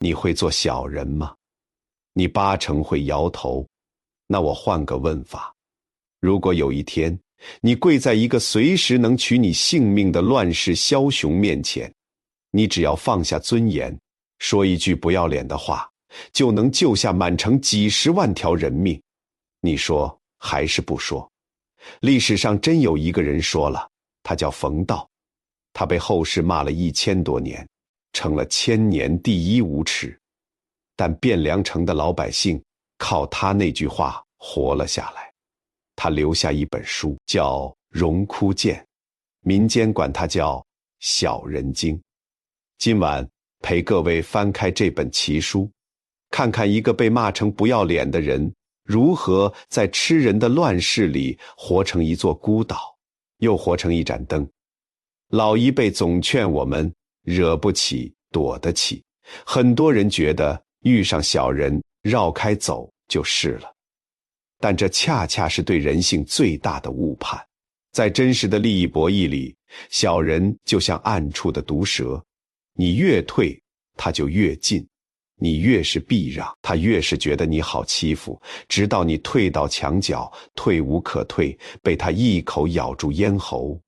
你会做小人吗？你八成会摇头。那我换个问法，如果有一天，你跪在一个随时能取你性命的乱世枭雄面前，你只要放下尊严，说一句不要脸的话，就能救下满城几十万条人命，你说还是不说？历史上真有一个人说了，他叫冯道，他被后世骂了1000多年，成了千年第一无耻。但汴梁城的老百姓靠他那句话活了下来。他留下一本书，叫《荣枯鉴》，民间管它叫《小人经》。今晚陪各位翻开这本奇书，看看一个被骂成不要脸的人，如何在吃人的乱世里活成一座孤岛，又活成一盏灯。老一辈总劝我们惹不起躲得起，很多人觉得遇上小人绕开走就是了，但这恰恰是对人性最大的误判。在真实的利益博弈里，小人就像暗处的毒蛇，你越退他就越近，你越是避让，他越是觉得你好欺负，直到你退到墙角，退无可退，被他一口咬住咽喉。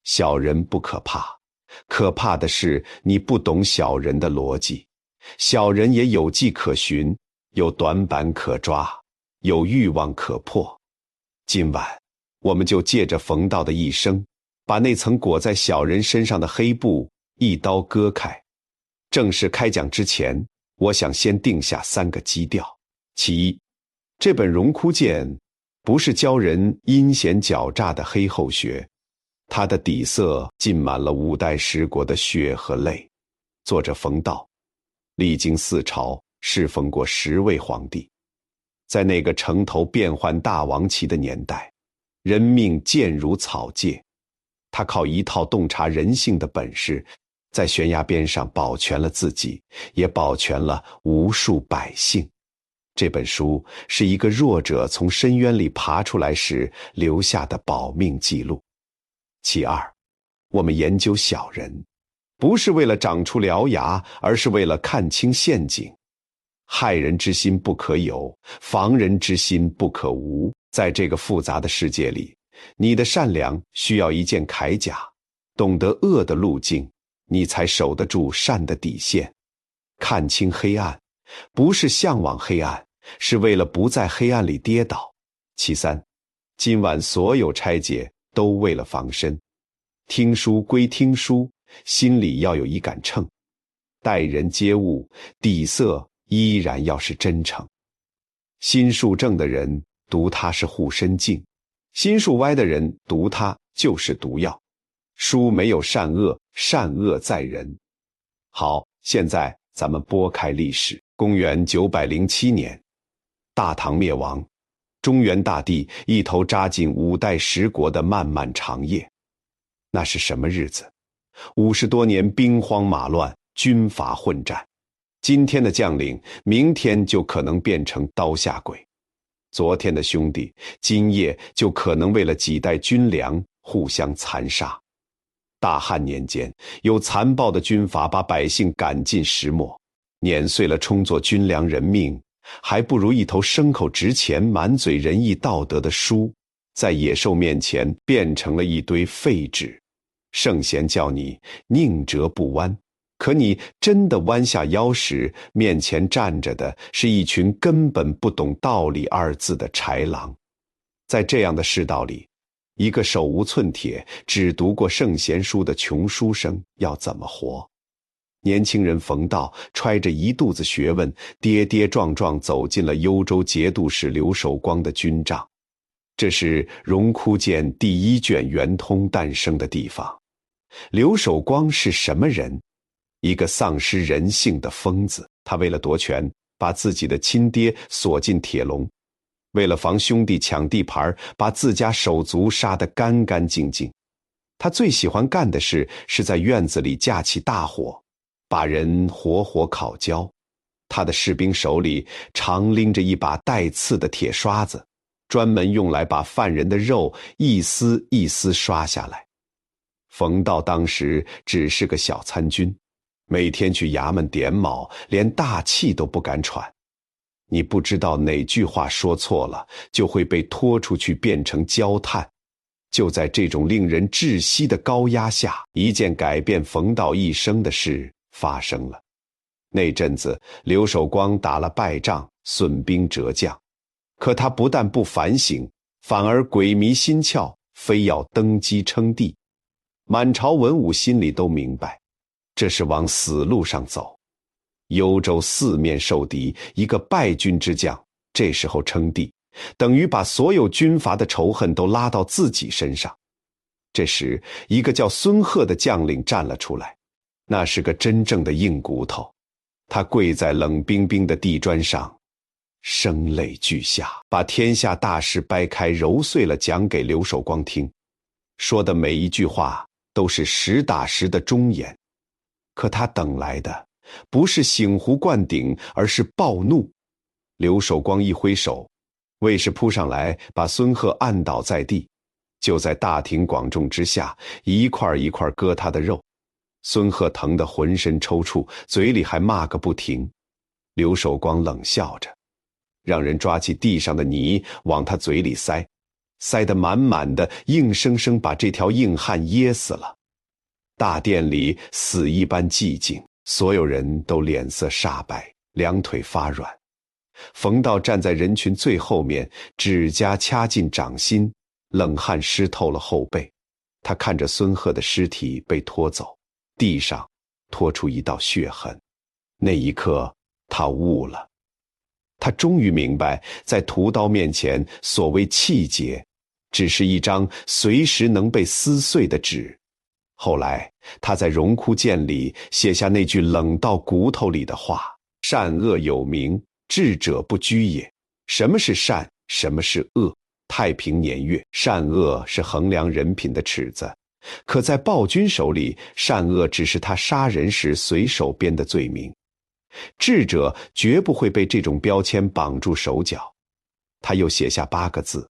小人不可怕，可怕的是你不懂小人的逻辑。小人也有迹可循，有短板可抓，有欲望可破。今晚我们就借着冯道的一生，把那层裹在小人身上的黑布一刀割开。正式开讲之前，我想先定下3个基调。其一，这本《荣枯鉴》不是教人阴险狡诈的黑后学，它的底色浸满了5代十国的血和泪。作者冯道历经4朝，侍奉过10位皇帝。在那个城头变幻大王旗的年代，人命贱如草芥，他靠一套洞察人性的本事，在悬崖边上保全了自己，也保全了无数百姓。这本书是一个弱者从深渊里爬出来时留下的保命记录。其二，我们研究小人，不是为了长出獠牙，而是为了看清陷阱。害人之心不可有，防人之心不可无。在这个复杂的世界里，你的善良需要一件铠甲，懂得恶的路径，你才守得住善的底线。看清黑暗，不是向往黑暗，是为了不在黑暗里跌倒。其三，今晚所有拆解都为了防身。听书归听书，心里要有一杆秤，待人接物，底色依然要是真诚。心术正的人读它是护身镜，心术歪的人读它就是毒药。书没有善恶，善恶在人。好，现在咱们拨开历史。公元907年，大唐灭亡，中原大地一头扎进5代十国的漫漫长夜。那是什么日子？50多年兵荒马乱，军阀混战。今天的将领，明天就可能变成刀下鬼。昨天的兄弟，今夜就可能为了几袋军粮互相残杀。大汉年间，有残暴的军阀把百姓赶尽石磨，碾碎了充作军粮人命，还不如一头牲口值钱、满嘴仁义道德的书，在野兽面前变成了一堆废纸。圣贤叫你宁折不弯，可你真的弯下腰时，面前站着的是一群根本不懂道理2字的豺狼。在这样的世道里，一个手无寸铁、只读过圣贤书的穷书生要怎么活？年轻人冯道揣着一肚子学问，跌跌撞撞走进了幽州节度使刘守光的军帐。这是《荣枯鉴》第1卷圆通诞生的地方。刘守光是什么人？一个丧失人性的疯子。他为了夺权，把自己的亲爹锁进铁笼，为了防兄弟抢地盘，把自家手足杀得干干净净。他最喜欢干的事是在院子里架起大火，把人活活烤焦。他的士兵手里常拎着一把带刺的铁刷子，专门用来把犯人的肉一丝一丝刷下来。冯道当时只是个小参军，每天去衙门点卯，连大气都不敢喘。你不知道哪句话说错了，就会被拖出去变成焦炭。就在这种令人窒息的高压下，一件改变冯道一生的事发生了。那阵子，刘守光打了败仗，损兵折将，可他不但不反省，反而鬼迷心窍，非要登基称帝。满朝文武心里都明白，这是往死路上走。幽州四面受敌，一个败军之将这时候称帝，等于把所有军阀的仇恨都拉到自己身上。这时，一个叫孙贺的将领站了出来，那是个真正的硬骨头。他跪在冷冰冰的地砖上，声泪俱下，把天下大事掰开揉碎了讲给刘守光听，说的每一句话都是实打实的忠言。可他等来的不是醒壶灌顶，而是暴怒。刘守光一挥手，卫士扑上来，把孙贺按倒在地，就在大庭广众之下，一块一块割他的肉。孙贺疼得浑身抽搐，嘴里还骂个不停。刘守光冷笑着，让人抓起地上的泥往他嘴里塞，塞得满满的，硬生生把这条硬汉噎死了。大殿里死一般寂静，所有人都脸色煞白，两腿发软。冯道站在人群最后面，指甲掐进掌心，冷汗湿透了后背。他看着孙贺的尸体被拖走，地上拖出一道血痕。那一刻，他悟了。他终于明白，在屠刀面前，所谓气节，只是一张随时能被撕碎的纸。后来，他在荣枯剑里写下那句冷到骨头里的话：善恶有名，智者不居也。什么是善？什么是恶？太平年月，善恶是衡量人品的尺子，可在暴君手里，善恶只是他杀人时随手编的罪名。智者绝不会被这种标签绑住手脚。他又写下8个字：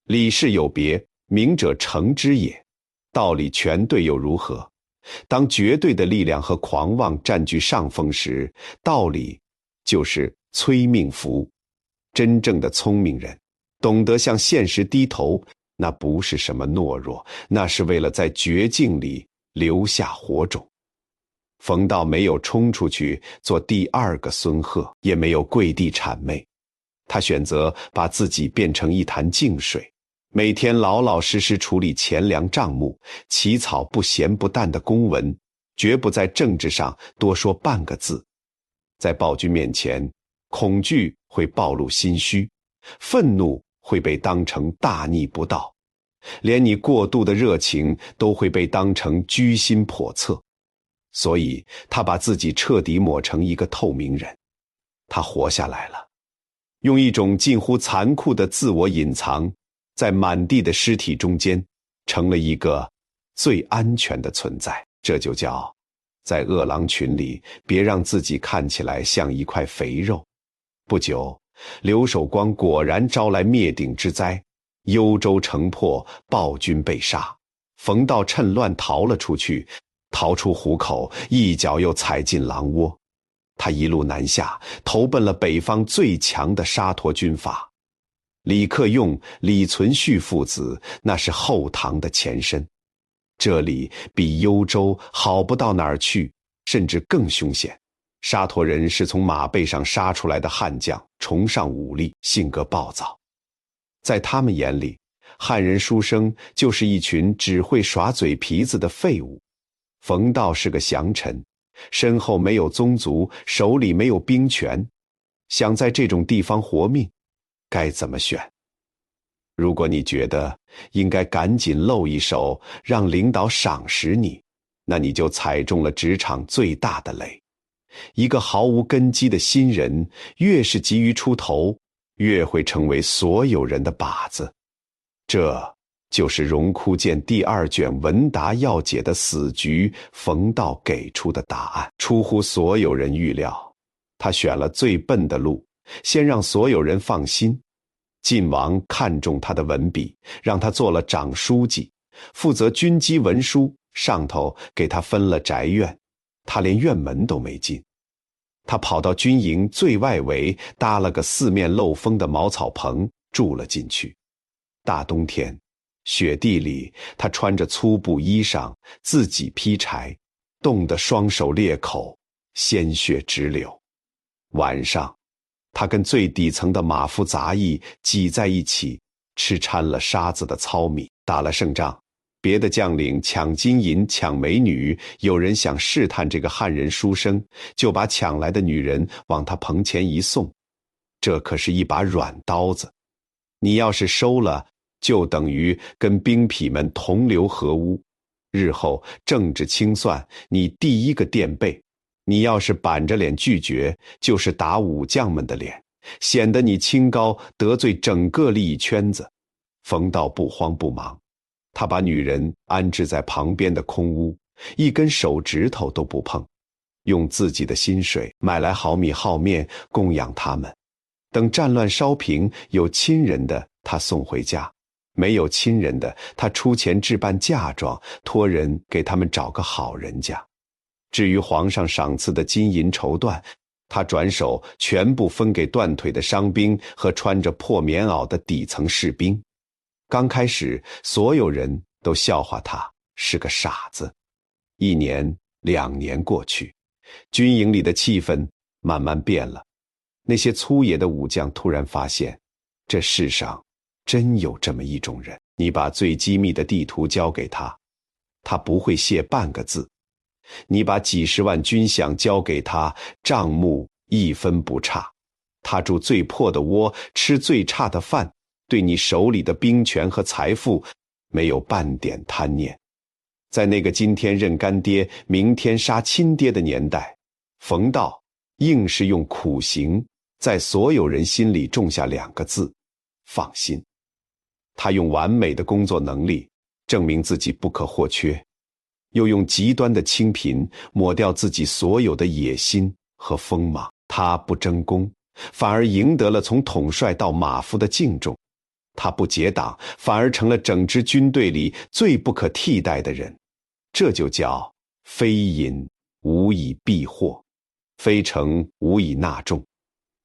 理事有别，明者成之也。道理全对又如何？当绝对的力量和狂妄占据上风时，道理就是催命符。真正的聪明人懂得向现实低头，那不是什么懦弱，那是为了在绝境里留下火种。冯道没有冲出去做第2个孙贺，也没有跪地谄媚，他选择把自己变成一潭静水，每天老老实实处理钱粮账目，起草不咸不淡的公文，绝不在政治上多说半个字。在暴君面前，恐惧会暴露心虚，愤怒会被当成大逆不道，连你过度的热情都会被当成居心叵测。所以他把自己彻底抹成一个透明人。他活下来了，用一种近乎残酷的自我隐藏，在满地的尸体中间，成了一个最安全的存在。这就叫在饿狼群里，别让自己看起来像一块肥肉。不久，刘守光果然招来灭顶之灾，幽州城破，暴君被杀。冯道趁乱逃了出去，逃出虎口，一脚又踩进狼窝。他一路南下，投奔了北方最强的沙陀军阀。李克用、李存勖父子，那是后唐的前身。这里比幽州好不到哪儿去，甚至更凶险。沙陀人是从马背上杀出来的悍将，崇尚武力，性格暴躁。在他们眼里，汉人书生就是一群只会耍嘴皮子的废物。冯道是个降臣，身后没有宗族，手里没有兵权，想在这种地方活命，该怎么选？如果你觉得应该赶紧露一手，让领导赏识你，那你就踩中了职场最大的雷。一个毫无根基的新人，越是急于出头，越会成为所有人的靶子。这就是荣枯剑第2卷文达要解的死局，冯道给出的答案。出乎所有人预料，他选了最笨的路，先让所有人放心。晋王看中他的文笔，让他做了长书记，负责军机文书，上头给他分了宅院。他连院门都没进。他跑到军营最外围，搭了个四面漏风的茅草棚，住了进去。大冬天，雪地里，他穿着粗布衣裳，自己劈柴，冻得双手裂口，鲜血直流。晚上，他跟最底层的马夫杂役挤在一起，吃掺了沙子的糙米。打了胜仗，别的将领抢金银抢美女，有人想试探这个汉人书生，就把抢来的女人往他棚前一送。这可是一把软刀子，你要是收了，就等于跟兵痞们同流合污，日后政治清算你第一个垫背。你要是板着脸拒绝，就是打武将们的脸，显得你清高，得罪整个利益圈子。冯道不慌不忙，他把女人安置在旁边的空屋，一根手指头都不碰，用自己的薪水买来好米好面供养他们。等战乱烧平，有亲人的他送回家，没有亲人的他出钱置办嫁妆，托人给他们找个好人家。至于皇上赏赐的金银绸缎，他转手全部分给断腿的伤兵和穿着破棉袄的底层士兵。刚开始，所有人都笑话他是个傻子。1年、2年过去，军营里的气氛慢慢变了。那些粗野的武将突然发现，这世上真有这么一种人。你把最机密的地图交给他，他不会写半个字；你把几十万军饷交给他，账目一分不差。他住最破的窝，吃最差的饭，对你手里的兵权和财富没有半点贪念。在那个今天认干爹，明天杀亲爹的年代，冯道硬是用苦行在所有人心里种下2个字：放心。他用完美的工作能力证明自己不可或缺，又用极端的清贫抹掉自己所有的野心和锋芒。他不争功，反而赢得了从统帅到马夫的敬重；他不结党，反而成了整支军队里最不可替代的人。这就叫非隐无以避祸，非诚无以纳众。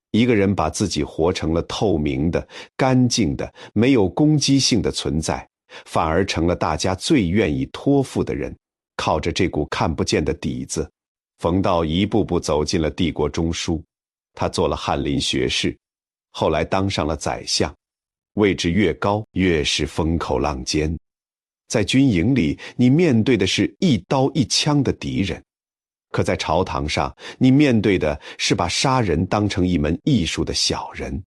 一个人把自己活成了透明的、干净的、没有攻击性的存在，反而成了大家最愿意托付的人。靠着这股看不见的底子，冯道一步步走进了帝国中枢。他做了翰林学士，后来当上了宰相，位置越高，越是风口浪尖。在军营里，你面对的是一刀一枪的敌人，可在朝堂上，你面对的是把杀人当成一门艺术的小人。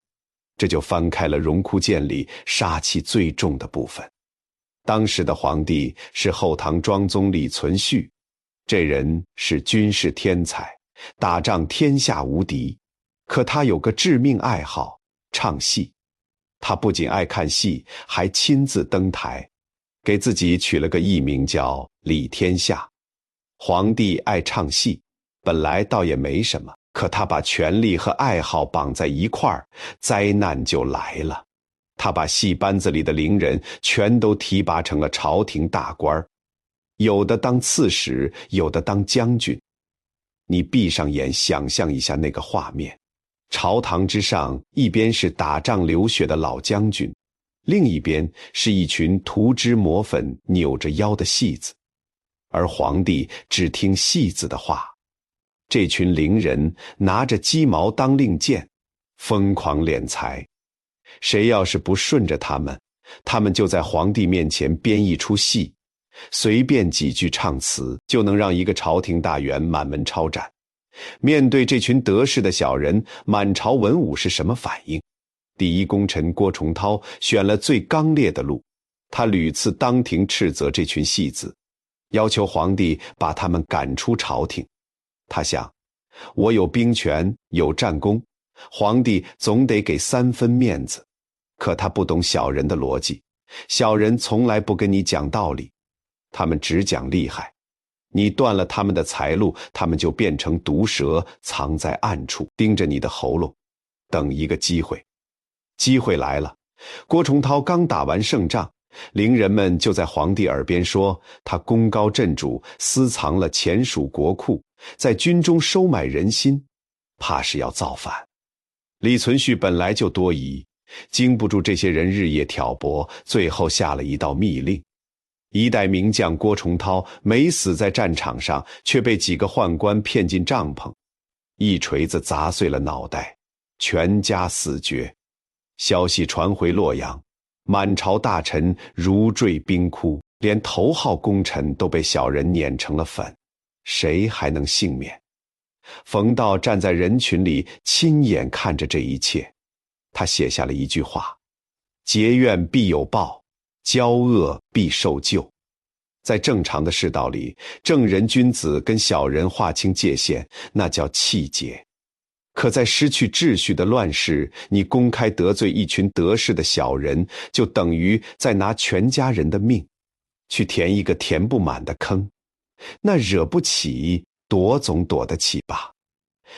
这就翻开了荣枯剑里杀气最重的部分。当时的皇帝是后唐庄宗李存勖，这人是军事天才，打仗天下无敌。可他有个致命爱好，唱戏。他不仅爱看戏，还亲自登台，给自己取了个艺名叫李天下。皇帝爱唱戏，本来倒也没什么，可他把权力和爱好绑在一块儿，灾难就来了。他把戏班子里的伶人全都提拔成了朝廷大官，有的当刺史，有的当将军。你闭上眼想象一下那个画面，朝堂之上，一边是打仗流血的老将军，另一边是一群涂脂抹粉、扭着腰的戏子，而皇帝只听戏子的话。这群伶人拿着鸡毛当令箭，疯狂敛财。谁要是不顺着他们，他们就在皇帝面前编一出戏，随便几句唱词就能让一个朝廷大员满门抄斩。面对这群得势的小人，满朝文武是什么反应？第一功臣郭崇韬选了最刚烈的路，他屡次当庭斥责这群戏子，要求皇帝把他们赶出朝廷。他想，我有兵权，有战功，皇帝总得给3分面子。可他不懂小人的逻辑，小人从来不跟你讲道理，他们只讲厉害。你断了他们的财路，他们就变成毒蛇，藏在暗处，盯着你的喉咙，等一个机会。机会来了，郭崇韬刚打完胜仗，伶人们就在皇帝耳边说他功高震主，私藏了前蜀国库，在军中收买人心，怕是要造反。李存勖本来就多疑，经不住这些人日夜挑拨，最后下了一道密令。一代名将郭崇韬没死在战场上，却被几个宦官骗进帐篷，一锤子砸碎了脑袋，全家死绝。消息传回洛阳，满朝大臣如坠冰窟，连头号功臣都被小人碾成了粉，谁还能幸免？冯道站在人群里，亲眼看着这一切，他写下了一句话：结怨必有报，交恶必受救。在正常的世道里，正人君子跟小人划清界限，那叫气节。可在失去秩序的乱世，你公开得罪一群得势的小人，就等于在拿全家人的命去填一个填不满的坑，那惹不起，躲总躲得起吧。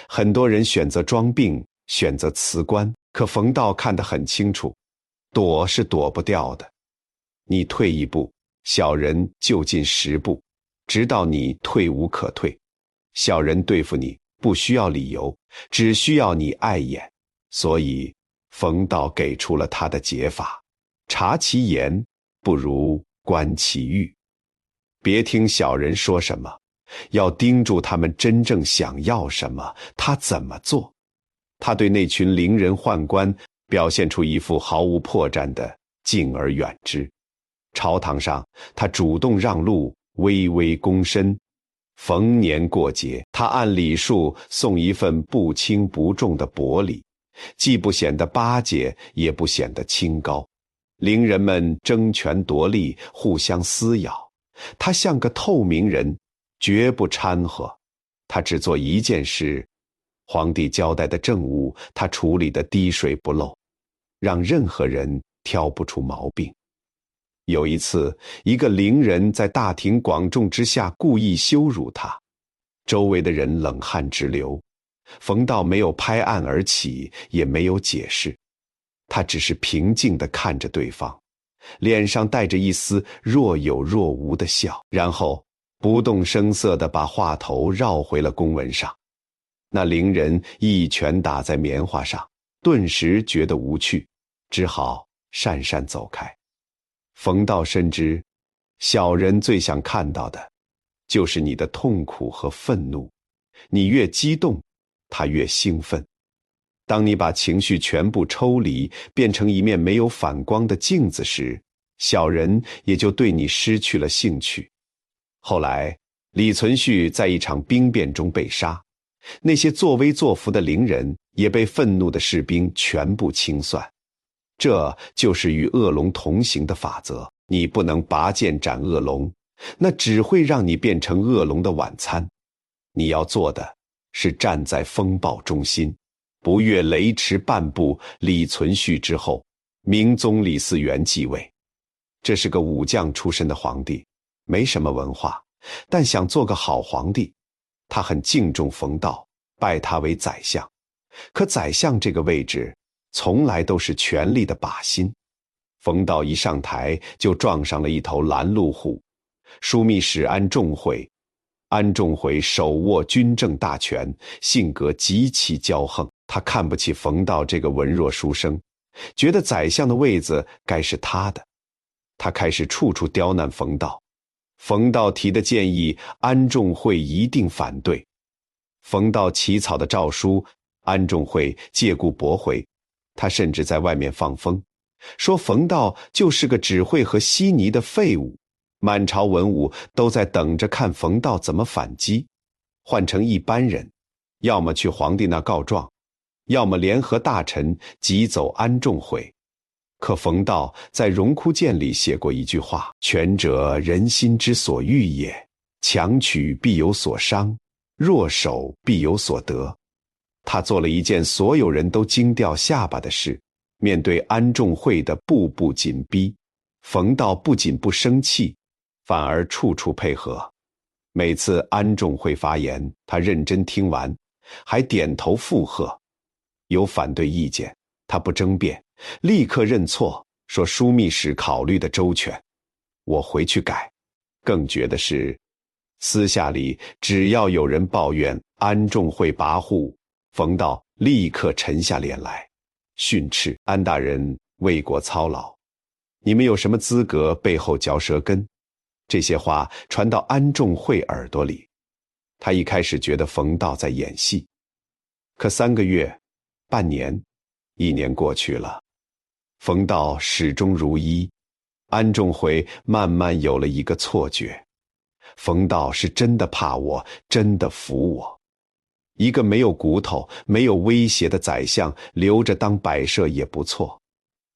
很多人选择装病，选择辞官，可冯道看得很清楚，躲是躲不掉的。你退一步，小人就进10步，直到你退无可退。小人对付你不需要理由，只需要你碍眼。所以冯道给出了他的解法：察其言，不如观其欲。别听小人说什么，要盯住他们真正想要什么，他怎么做。他对那群伶人宦官表现出一副毫无破绽的敬而远之。朝堂上，他主动让路，微微躬身。逢年过节，他按礼数送一份不轻不重的薄礼，既不显得巴结，也不显得清高。伶人们争权夺利，互相撕咬，他像个透明人，绝不掺和。他只做一件事，皇帝交代的政务，他处理得滴水不漏，让任何人挑不出毛病。有一次，一个伶人在大庭广众之下故意羞辱他，周围的人冷汗直流。冯道没有拍案而起，也没有解释，他只是平静地看着对方，脸上带着一丝若有若无的笑，然后不动声色地把话头绕回了公文上。那伶人一拳打在棉花上，顿时觉得无趣，只好讪讪走开。冯道深知，小人最想看到的就是你的痛苦和愤怒，你越激动，他越兴奋。当你把情绪全部抽离，变成一面没有反光的镜子时，小人也就对你失去了兴趣。后来，李存勖在一场兵变中被杀，那些作威作福的伶人也被愤怒的士兵全部清算。这就是与恶龙同行的法则，你不能拔剑斩恶龙，那只会让你变成恶龙的晚餐。你要做的是站在风暴中心，不越雷池半步。李存勖之后，明宗李嗣源继位，这是个武将出身的皇帝，没什么文化，但想做个好皇帝。他很敬重冯道，拜他为宰相。可宰相这个位置从来都是权力的靶心。冯道一上台就撞上了一头拦路虎，枢密使安重会。安重会手握军政大权，性格极其骄横。他看不起冯道这个文弱书生，觉得宰相的位子该是他的。他开始处处刁难冯道。冯道提的建议，安重会一定反对。冯道起草的诏书，安重会借故驳回。他甚至在外面放风，说冯道就是个只会和稀泥的废物。满朝文武都在等着看冯道怎么反击。换成一般人，要么去皇帝那告状，要么联合大臣急走安重会。可冯道在荣枯谏里写过一句话：权者人心之所欲也，强取必有所伤，弱守必有所得。他做了一件所有人都惊掉下巴的事，面对安重会的步步紧逼，冯道不仅不生气，反而处处配合。每次安重会发言，他认真听完，还点头附和。有反对意见，他不争辩，立刻认错，说枢密使考虑的周全，我回去改。更绝的是，私下里只要有人抱怨安仲会跋扈，冯道立刻沉下脸来，训斥安大人为国操劳，你们有什么资格背后嚼舌根？这些话传到安仲会耳朵里，他一开始觉得冯道在演戏，可3个月、半年、1年过去了，冯道始终如一，安仲会慢慢有了一个错觉，冯道是真的怕我，真的服我。一个没有骨头、没有威胁的宰相，留着当摆设也不错。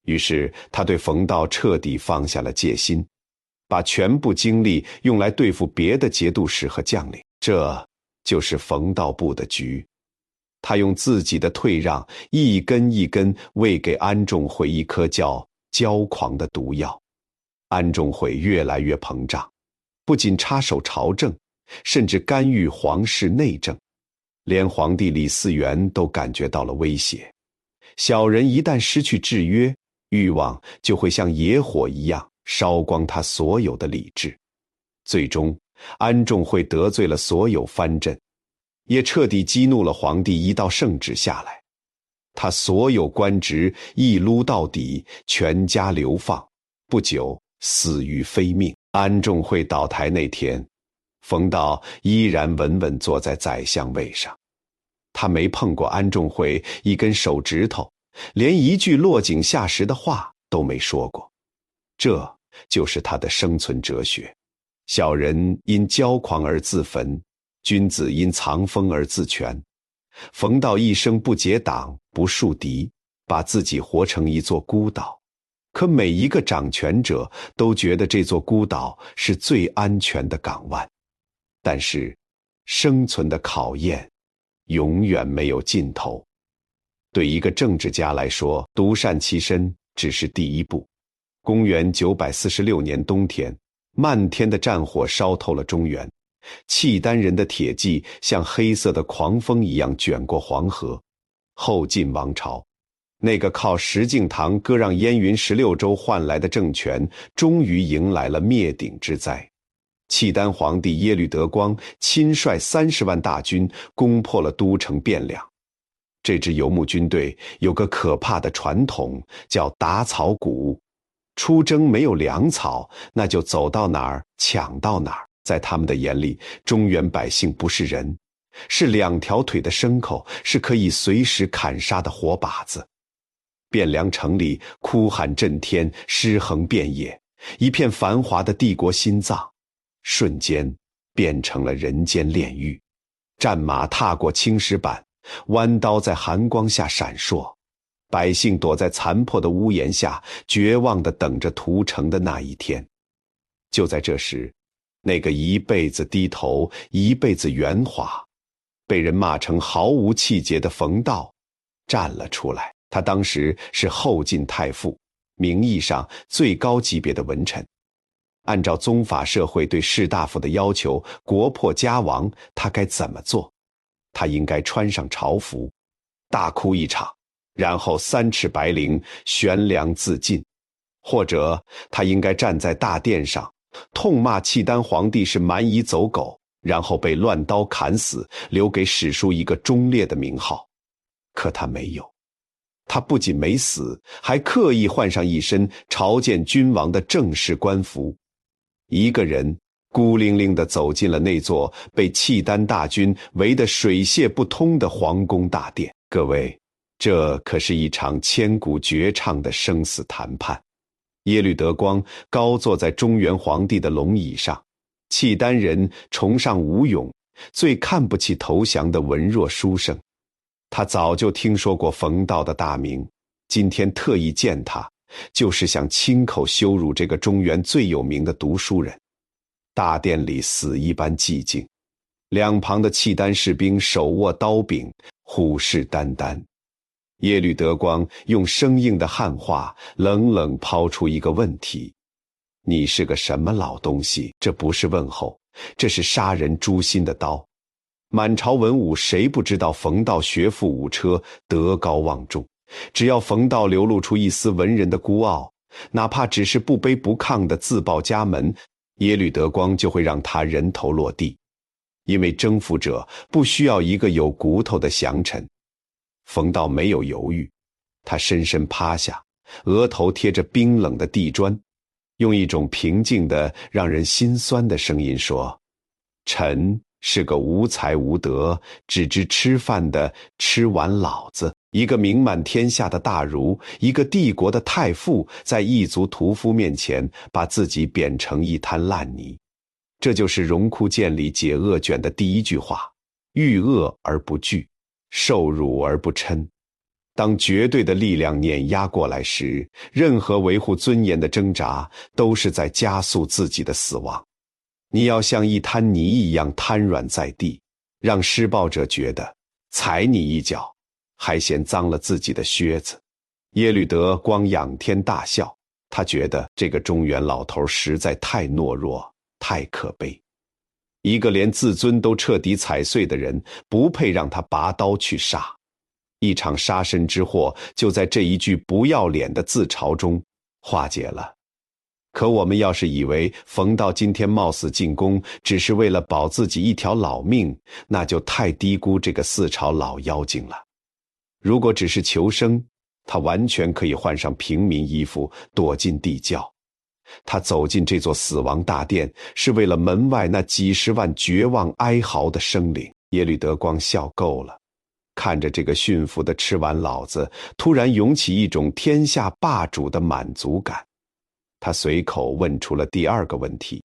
于是他对冯道彻底放下了戒心，把全部精力用来对付别的节度使和将领。这就是冯道部的局。他用自己的退让一根一根喂给安仲会一颗叫骄狂的毒药。安仲会越来越膨胀，不仅插手朝政，甚至干预皇室内政，连皇帝李嗣源都感觉到了威胁。小人一旦失去制约，欲望就会像野火一样烧光他所有的理智。最终，安仲会得罪了所有藩镇，也彻底激怒了皇帝一道圣旨下来，他所有官职一撸到底，全家流放，不久死于非命。安仲会倒台那天，冯道依然稳稳坐在宰相位上，他没碰过安仲会一根手指头，连一句落井下石的话都没说过。这就是他的生存哲学。小人因骄狂而自焚，君子因藏锋而自全。冯道一生不结党，不树敌，把自己活成一座孤岛。可每一个掌权者都觉得这座孤岛是最安全的港湾。但是，生存的考验永远没有尽头。对一个政治家来说，独善其身只是第一步。公元946年冬天，漫天的战火烧透了中原，契丹人的铁骑像黑色的狂风一样卷过黄河。后晋王朝，那个靠石敬瑭割让燕云16州换来的政权，终于迎来了灭顶之灾。契丹皇帝耶律德光亲率30万大军攻破了都城汴梁。这支游牧军队有个可怕的传统，叫打草谷。出征没有粮草，那就走到哪儿抢到哪儿。在他们的眼里，中原百姓不是人，是2条腿的牲口，是可以随时砍杀的活靶子。汴梁城里哭喊震天，尸横遍野，一片繁华的帝国心脏，瞬间变成了人间炼狱。战马踏过青石板，弯刀在寒光下闪烁，百姓躲在残破的屋檐下，绝望地等着屠城的那一天。就在这时，那个一辈子低头，一辈子圆滑，被人骂成毫无气节的冯道站了出来。他当时是后晋太傅，名义上最高级别的文臣。按照宗法社会对士大夫的要求，国破家亡，他该怎么做？他应该穿上朝服，大哭一场，然后3尺白绫，悬梁自尽。或者他应该站在大殿上，痛骂契丹皇帝是蛮夷走狗，然后被乱刀砍死，留给史书一个忠烈的名号。可他没有，他不仅没死，还刻意换上一身朝见君王的正式官服，一个人孤零零地走进了那座被契丹大军围得水泄不通的皇宫大殿。各位，这可是一场千古绝唱的生死谈判。耶律德光高坐在中原皇帝的龙椅上，契丹人崇尚武勇，最看不起投降的文弱书生。他早就听说过冯道的大名，今天特意见他，就是想亲口羞辱这个中原最有名的读书人。大殿里死一般寂静，两旁的契丹士兵手握刀柄，虎视眈眈。耶律德光用生硬的汉话冷冷抛出一个问题：你是个什么老东西？这不是问候，这是杀人诛心的刀。满朝文武谁不知道冯道学富五车，德高望重，只要冯道流露出一丝文人的孤傲，哪怕只是不卑不亢的自报家门，耶律德光就会让他人头落地，因为征服者不需要一个有骨头的降臣。冯道没有犹豫，他深深趴下，额头贴着冰冷的地砖，用一种平静的让人心酸的声音说：臣是个无才无德，只知吃饭的吃完老子，一个名满天下的大儒，一个帝国的太傅，在异族屠夫面前把自己贬成一滩烂泥。这就是荣枯剑里解厄卷的第一句话：遇恶而不惧，受辱而不嗔。当绝对的力量碾压过来时，任何维护尊严的挣扎都是在加速自己的死亡。你要像一滩泥一样瘫软在地，让施暴者觉得踩你一脚还嫌脏了自己的靴子。耶律德光仰天大笑，他觉得这个中原老头实在太懦弱，太可悲。一个连自尊都彻底踩碎的人，不配让他拔刀去杀。一场杀身之祸就在这一句不要脸的自嘲中化解了。可我们要是以为冯道今天冒死进宫只是为了保自己一条老命，那就太低估这个四朝老妖精了。如果只是求生，他完全可以换上平民衣服躲进地窖。他走进这座死亡大殿，是为了门外那几十万绝望哀嚎的生灵。耶律德光笑够了，看着这个驯服的吃完老子，突然涌起一种天下霸主的满足感。他随口问出了第二个问题，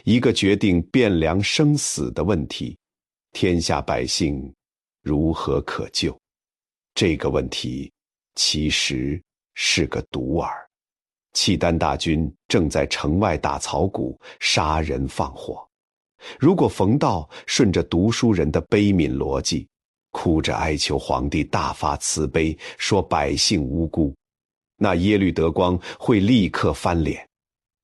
一个决定汴梁生死的问题：天下百姓如何可救？这个问题其实是个独耳。契丹大军正在城外打草谷，杀人放火。如果冯道顺着读书人的悲悯逻辑，哭着哀求皇帝大发慈悲，说百姓无辜，那耶律德光会立刻翻脸，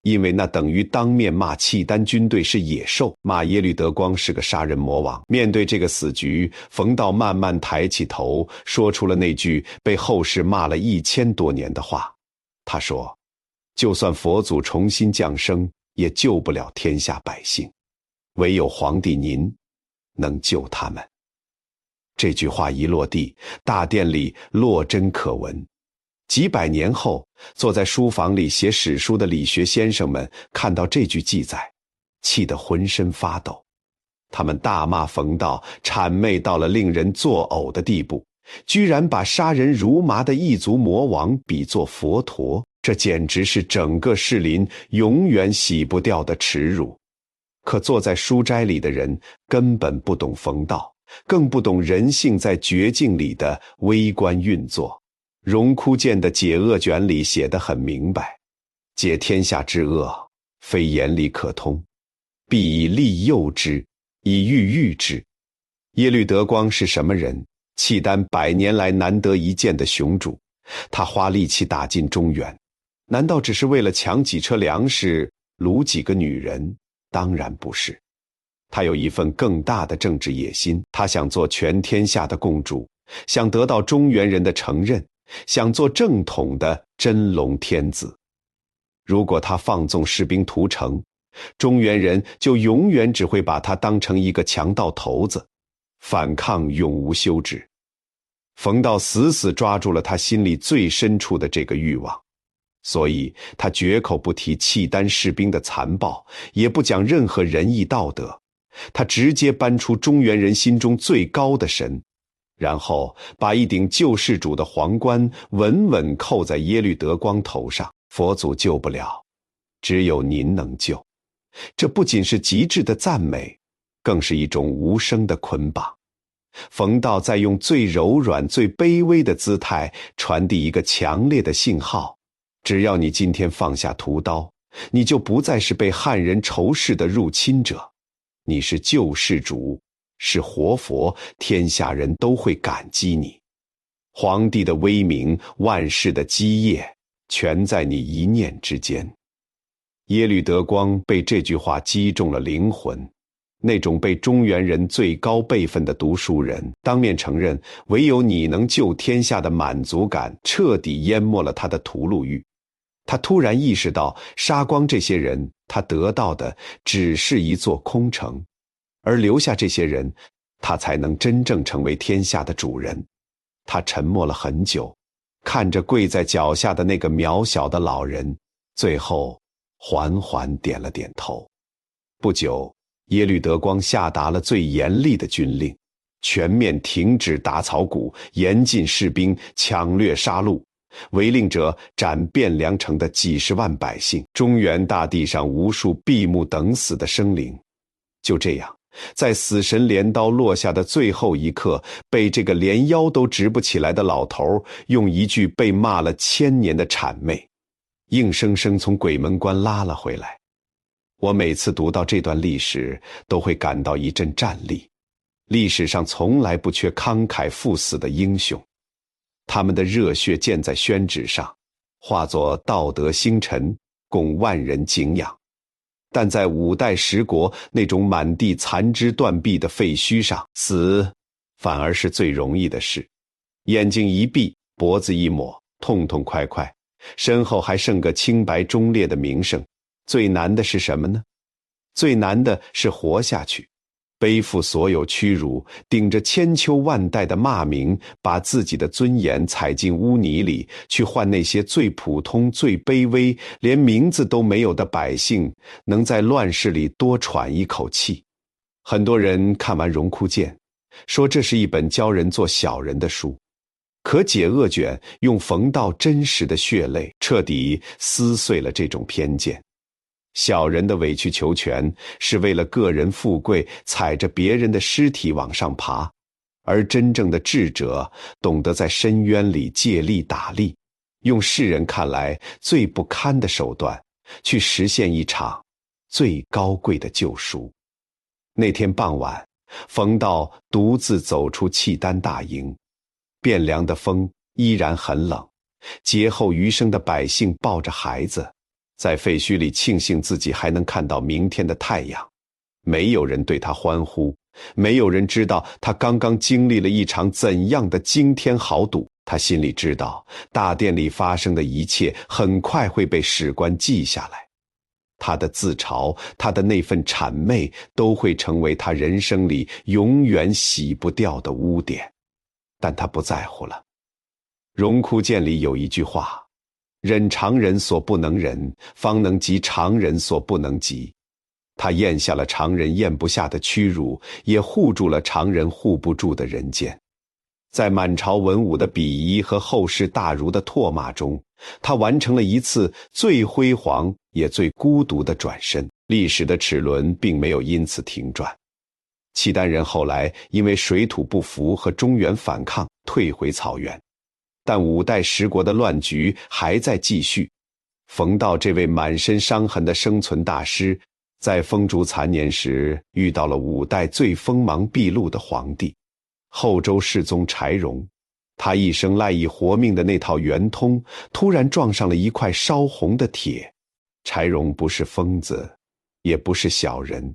因为那等于当面骂契丹军队是野兽，骂耶律德光是个杀人魔王。面对这个死局，冯道慢慢抬起头，说出了那句被后世骂了1000多年的话。他说：就算佛祖重新降生，也救不了天下百姓，唯有皇帝您能救他们。这句话一落地，大殿里落针可闻。几百年后，坐在书房里写史书的理学先生们看到这句记载，气得浑身发抖。他们大骂冯道谄媚到了令人作呕的地步，居然把杀人如麻的异族魔王比作佛陀，这简直是整个士林永远洗不掉的耻辱。可坐在书斋里的人根本不懂冯道，更不懂人性在绝境里的微观运作。荣枯剑的解厄卷里写得很明白：解天下之厄，非言理可通，必以利诱之，以御之。耶律德光是什么人？契丹100年来难得一见的雄主，他花力气打进中原，难道只是为了抢几车粮食，掳几个女人？当然不是。他有一份更大的政治野心，他想做全天下的共主，想得到中原人的承认，想做正统的真龙天子。如果他放纵士兵屠城，中原人就永远只会把他当成一个强盗头子，反抗永无休止。冯道死死抓住了他心里最深处的这个欲望，所以他绝口不提契丹士兵的残暴，也不讲任何仁义道德，他直接搬出中原人心中最高的神，然后把一顶救世主的皇冠稳稳扣在耶律德光头上。佛祖救不了，只有您能救。这不仅是极致的赞美，更是一种无声的捆绑。冯道在用最柔软最卑微的姿态传递一个强烈的信号：只要你今天放下屠刀，你就不再是被汉人仇视的入侵者，你是救世主，是活佛，天下人都会感激你。皇帝的威名，万世的基业，全在你一念之间。耶律德光被这句话击中了灵魂，那种被中原人最高辈分的读书人当面承认唯有你能救天下的满足感，彻底淹没了他的屠戮欲。他突然意识到，杀光这些人，他得到的只是一座空城，而留下这些人，他才能真正成为天下的主人。他沉默了很久，看着跪在脚下的那个渺小的老人，最后缓缓点了点头。不久，耶律德光下达了最严厉的军令，全面停止打草谷，严禁士兵抢掠杀戮，违令者斩汴梁城的几十万百姓，中原大地上无数闭目等死的生灵。就这样，在死神镰刀落下的最后一刻，被这个连腰都直不起来的老头用一句被骂了1000年的谄媚，硬生生从鬼门关拉了回来。我每次读到这段历史，都会感到一阵战栗。历史上从来不缺慷慨赴死的英雄，他们的热血溅在宣纸上，化作道德星辰，供万人敬仰。但在5代10国那种满地残肢断臂的废墟上，死反而是最容易的事。眼睛一闭，脖子一抹，痛痛快快，身后还剩个清白忠烈的名声。最难的是什么呢？最难的是活下去，背负所有屈辱，顶着千秋万代的骂名，把自己的尊严踩进污泥里，去换那些最普通、最卑微，连名字都没有的百姓，能在乱世里多喘一口气。很多人看完《荣枯剑》，说这是一本教人做小人的书。可解厄卷用冯道真实的血泪，彻底撕碎了这种偏见。小人的委曲求全，是为了个人富贵，踩着别人的尸体往上爬；而真正的智者，懂得在深渊里借力打力，用世人看来最不堪的手段，去实现一场最高贵的救赎。那天傍晚，冯道独自走出契丹大营，汴梁的风依然很冷，劫后余生的百姓抱着孩子，在废墟里庆幸自己还能看到明天的太阳。没有人对他欢呼，没有人知道他刚刚经历了一场怎样的惊天豪赌。他心里知道，大殿里发生的一切很快会被史官记下来。他的自嘲，他的那份谄媚，都会成为他人生里永远洗不掉的污点。但他不在乎了。荣枯剑里有一句话，忍常人所不能忍，方能及常人所不能及。他咽下了常人咽不下的屈辱，也护住了常人护不住的人间。在满朝文武的鄙夷和后世大儒的唾骂中，他完成了一次最辉煌也最孤独的转身。历史的齿轮并没有因此停转。契丹人后来因为水土不服和中原反抗，退回草原。但5代10国的乱局还在继续。冯道这位满身伤痕的生存大师，在风烛残年时遇到了5代最锋芒毕露的皇帝后周世宗柴荣。他一生赖以活命的那套圆通，突然撞上了一块烧红的铁。柴荣不是疯子，也不是小人，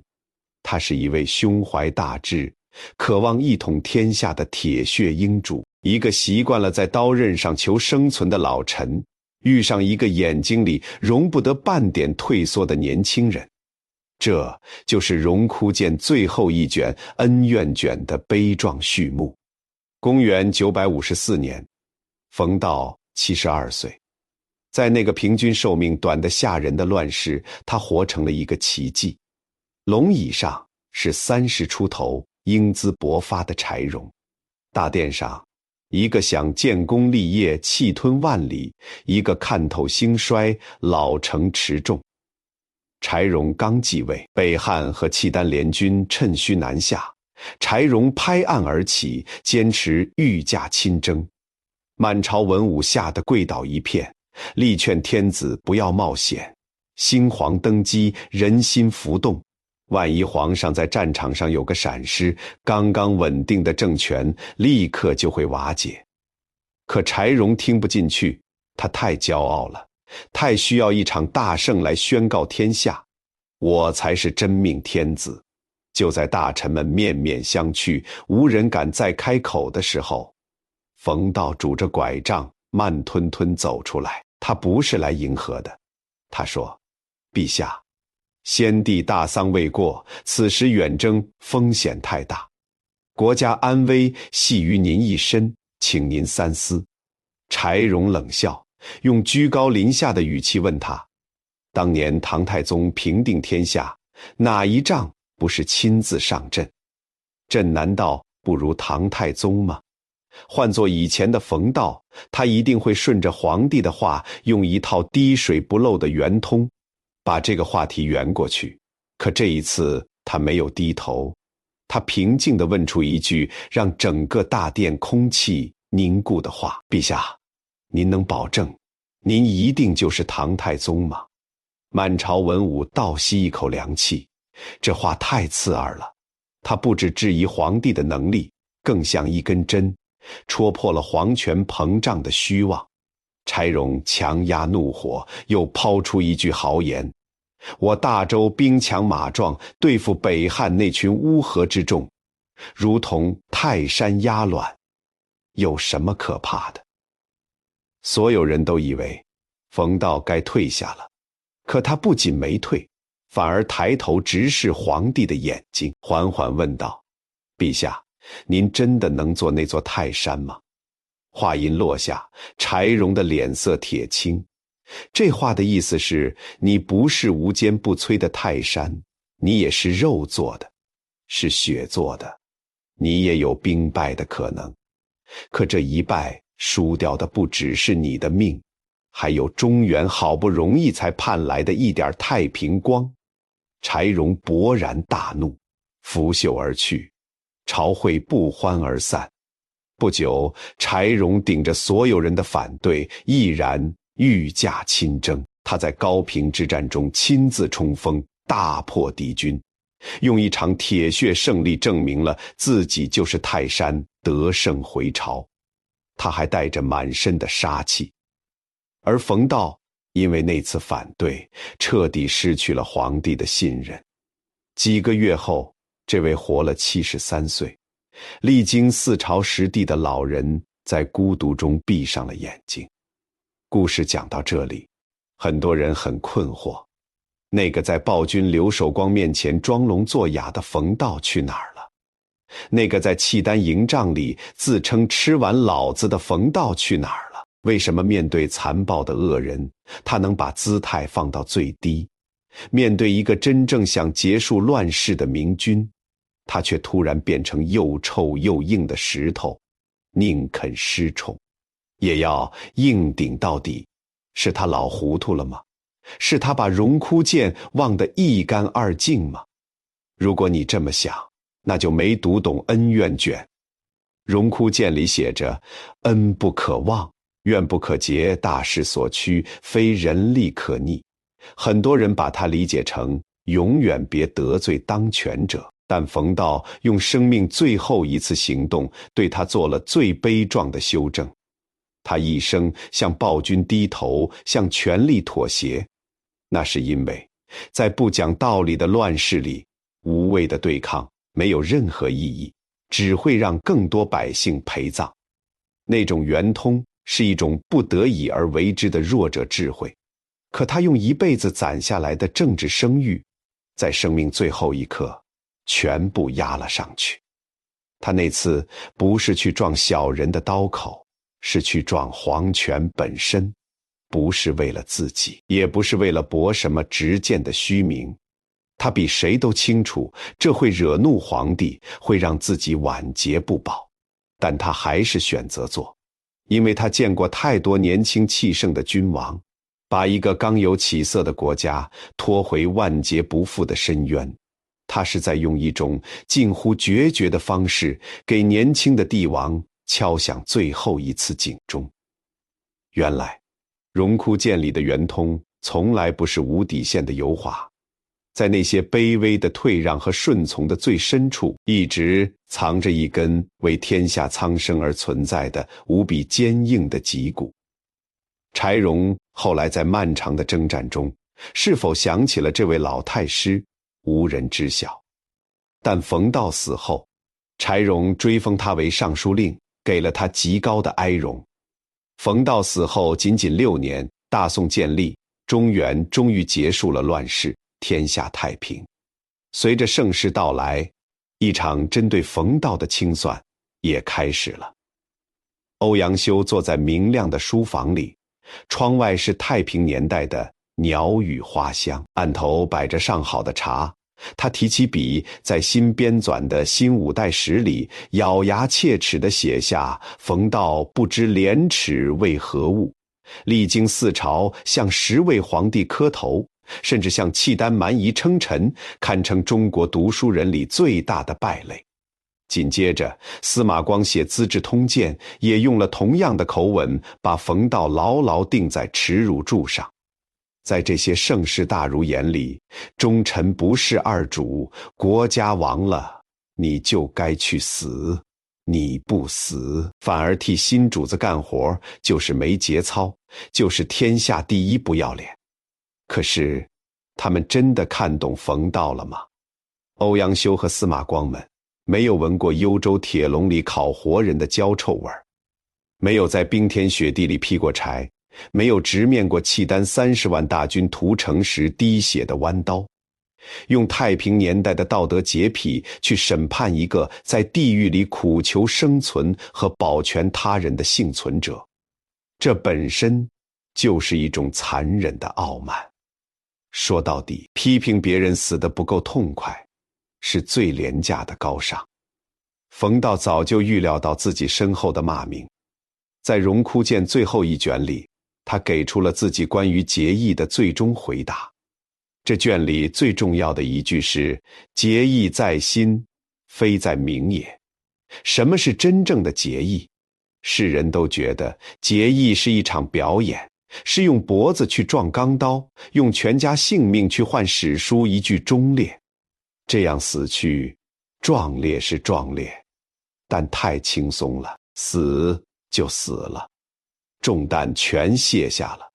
他是一位胸怀大志，渴望一统天下的铁血英主。一个习惯了在刀刃上求生存的老臣，遇上一个眼睛里容不得半点退缩的年轻人。这就是荣枯剑最后一卷恩怨卷的悲壮序幕。公元954年，冯道72岁。在那个平均寿命短得吓人的乱世，他活成了一个奇迹。龙椅上是30出头、英姿勃发的柴荣，大殿上一个想建功立业、气吞万里，一个看透兴衰、老成持重。柴荣刚继位，北汉和契丹联军趁虚南下，柴荣拍案而起，坚持御驾亲征。满朝文武吓得跪倒一片，力劝天子不要冒险。新皇登基，人心浮动，万一皇上在战场上有个闪失，刚刚稳定的政权立刻就会瓦解。可柴荣听不进去，他太骄傲了，太需要一场大胜来宣告天下，我才是真命天子。就在大臣们面面相觑，无人敢再开口的时候，冯道拄着拐杖慢吞吞走出来。他不是来迎合的。他说：陛下，先帝大丧未过，此时远征风险太大，国家安危系于您一身，请您三思。柴荣冷笑，用居高临下的语气问他：当年唐太宗平定天下，哪一仗不是亲自上阵？朕难道不如唐太宗吗？换作以前的冯道，他一定会顺着皇帝的话，用一套滴水不漏的圆通，把这个话题圆过去。可这一次他没有低头，他平静地问出一句让整个大殿空气凝固的话：陛下，您能保证您一定就是唐太宗吗？满朝文武倒吸一口凉气，这话太刺耳了，他不只质疑皇帝的能力，更像一根针，戳破了皇权膨胀的虚妄。柴荣强压怒火，又抛出一句豪言：我大周兵强马壮，对付北汉那群乌合之众，如同泰山压卵，有什么可怕的？所有人都以为冯道该退下了，可他不仅没退，反而抬头直视皇帝的眼睛，缓缓问道：陛下，您真的能做那座泰山吗？话音落下，柴荣的脸色铁青。这话的意思是，你不是无坚不摧的泰山，你也是肉做的，是血做的，你也有兵败的可能。可这一败，输掉的不只是你的命，还有中原好不容易才盼来的一点太平光。柴荣勃然大怒，拂袖而去，朝会不欢而散。不久，柴荣顶着所有人的反对，毅然御驾亲征。他在高平之战中亲自冲锋，大破敌军，用一场铁血胜利证明了自己就是泰山，得胜回朝。他还带着满身的杀气。而冯道因为那次反对，彻底失去了皇帝的信任。几个月后，这位活了73岁，历经4朝10帝的老人在孤独中闭上了眼睛。故事讲到这里，很多人很困惑，那个在暴君刘守光面前装聋作哑的冯道去哪儿了？那个在契丹营帐里自称吃完老子的冯道去哪儿了？为什么面对残暴的恶人，他能把姿态放到最低？面对一个真正想结束乱世的明君，他却突然变成又臭又硬的石头，宁肯失宠也要硬顶到底。是他老糊涂了吗？是他把荣枯剑忘得一干二净吗？如果你这么想，那就没读懂恩怨卷。荣枯剑里写着：恩不可忘，怨不可结，大势所趋，非人力可逆。很多人把它理解成永远别得罪当权者，但冯道用生命最后一次行动，对他做了最悲壮的修正。他一生向暴君低头，向权力妥协，那是因为在不讲道理的乱世里，无谓的对抗没有任何意义，只会让更多百姓陪葬。那种圆通是一种不得已而为之的弱者智慧，可他用一辈子攒下来的政治声誉，在生命最后一刻全部压了上去。他那次不是去撞小人的刀口，是去撞皇权本身，不是为了自己，也不是为了博什么执剑的虚名。他比谁都清楚，这会惹怒皇帝，会让自己晚节不保，但他还是选择做，因为他见过太多年轻气盛的君王，把一个刚有起色的国家拖回万劫不复的深渊。他是在用一种近乎决绝的方式，给年轻的帝王敲响最后一次警钟。原来荣枯剑里的圆通从来不是无底线的油滑，在那些卑微的退让和顺从的最深处，一直藏着一根为天下苍生而存在的无比坚硬的脊骨。柴荣后来在漫长的征战中，是否想起了这位老太师，无人知晓。但冯道死后，柴荣追封他为尚书令，给了他极高的哀荣。冯道死后仅仅6年，大宋建立，中原终于结束了乱世。天下太平。随着盛世到来，一场针对冯道的清算也开始了。欧阳修坐在明亮的书房里，窗外是太平年代的鸟语花香，案头摆着上好的茶。他提起笔，在新编纂的新五代史里咬牙切齿地写下冯道不知廉耻为何物，历经4朝，向10位皇帝磕头，甚至向契丹蛮夷称臣，堪称中国读书人里最大的败类。紧接着，司马光写《资治通鉴》也用了同样的口吻，把冯道牢牢钉在耻辱柱上。在这些盛世大儒眼里，忠臣不是二主，国家亡了，你就该去死，你不死，反而替新主子干活，就是没节操，就是天下第一不要脸。可是，他们真的看懂冯道了吗？欧阳修和司马光们没有闻过幽州铁笼里烤活人的焦臭味，没有在冰天雪地里劈过柴，没有直面过契丹30万大军屠城时滴血的弯刀，用太平年代的道德洁癖去审判一个在地狱里苦求生存和保全他人的幸存者，这本身就是一种残忍的傲慢。说到底，批评别人死得不够痛快，是最廉价的高尚。冯道早就预料到自己身后的骂名，在《荣枯鉴》最后一卷里，他给出了自己关于节义的最终回答。这卷里最重要的一句是“节义在心，非在名也”。什么是真正的节义？世人都觉得节义是一场表演，是用脖子去撞钢刀，用全家性命去换史书一句忠烈。这样死去，壮烈是壮烈，但太轻松了，死就死了，重担全卸下了。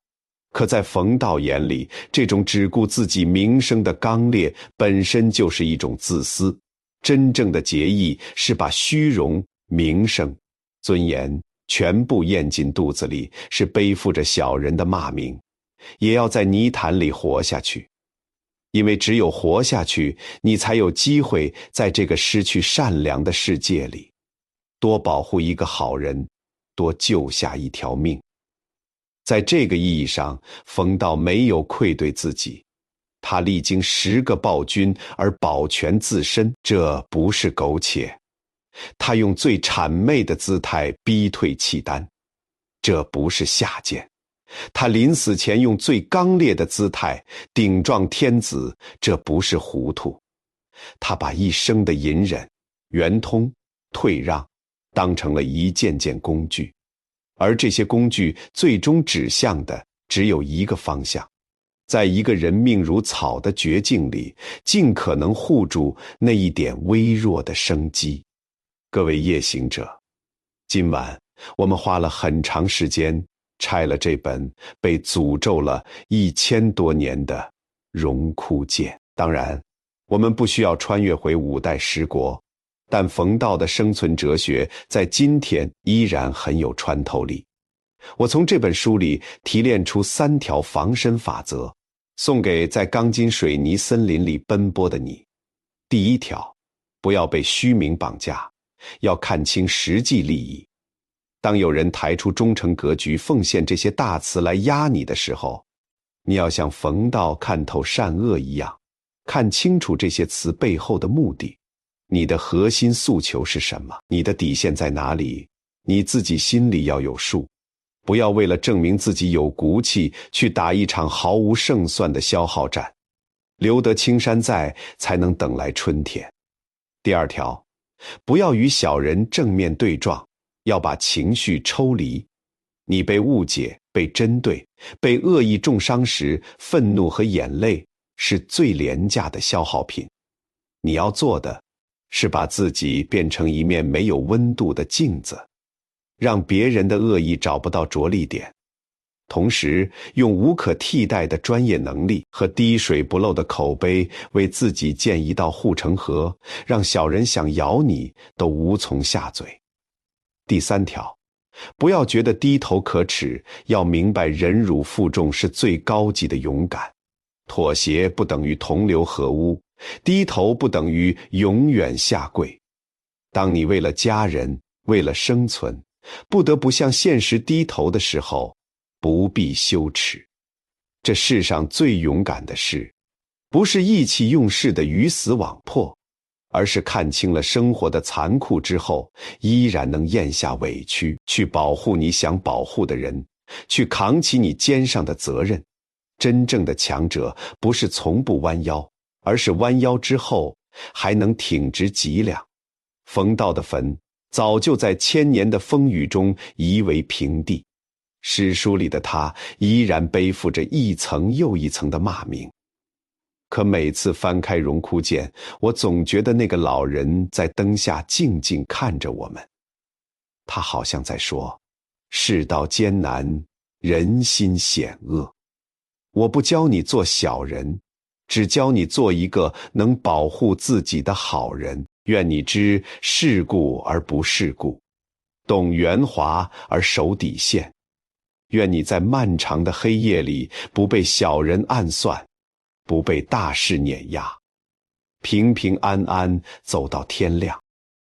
可在冯道眼里，这种只顾自己名声的刚烈本身就是一种自私。真正的节义是把虚荣、名声、尊严全部咽进肚子里，是背负着小人的骂名，也要在泥潭里活下去。因为只有活下去，你才有机会在这个失去善良的世界里，多保护一个好人，多救下一条命。在这个意义上，冯道没有愧对自己，他历经10个暴君而保全自身，这不是苟且。他用最谄媚的姿态逼退契丹，这不是下贱。他临死前用最刚烈的姿态顶撞天子，这不是糊涂。他把一生的隐忍、圆通、退让当成了一件件工具，而这些工具最终指向的只有一个方向，在一个人命如草的绝境里，尽可能护住那一点微弱的生机。各位夜行者，今晚我们花了很长时间拆了这本被诅咒了1000多年的《荣枯鉴》。当然，我们不需要穿越回5代10国，但冯道的生存哲学在今天依然很有穿透力。我从这本书里提炼出3条防身法则，送给在钢筋水泥森林里奔波的你。第1条，不要被虚名绑架，要看清实际利益。当有人抬出忠诚格局、奉献这些大词来压你的时候，你要像冯道看透善恶一样，看清楚这些词背后的目的。你的核心诉求是什么？你的底线在哪里？你自己心里要有数，不要为了证明自己有骨气，去打一场毫无胜算的消耗战。留得青山在，才能等来春天。第2条，不要与小人正面对撞，要把情绪抽离。你被误解、被针对、被恶意重伤时，愤怒和眼泪是最廉价的消耗品。你要做的是把自己变成一面没有温度的镜子，让别人的恶意找不到着力点，同时用无可替代的专业能力和滴水不漏的口碑为自己建一道护城河，让小人想咬你都无从下嘴。第3条，不要觉得低头可耻，要明白忍辱负重是最高级的勇敢。妥协不等于同流合污，低头不等于永远下跪。当你为了家人，为了生存，不得不向现实低头的时候，不必羞耻。这世上最勇敢的事，不是意气用事的鱼死网破，而是看清了生活的残酷之后，依然能咽下委屈，去保护你想保护的人，去扛起你肩上的责任。真正的强者，不是从不弯腰，而是弯腰之后，还能挺直脊梁。冯道的坟，早就在千年的风雨中夷为平地。史书里的他，依然背负着一层又一层的骂名。可每次翻开荣枯剑，我总觉得那个老人在灯下静静看着我们。他好像在说，世道艰难，人心险恶。我不教你做小人，只教你做一个能保护自己的好人。愿你知世故而不世故，懂圆滑而守底线。愿你在漫长的黑夜里不被小人暗算，不被大事碾压，平平安安走到天亮。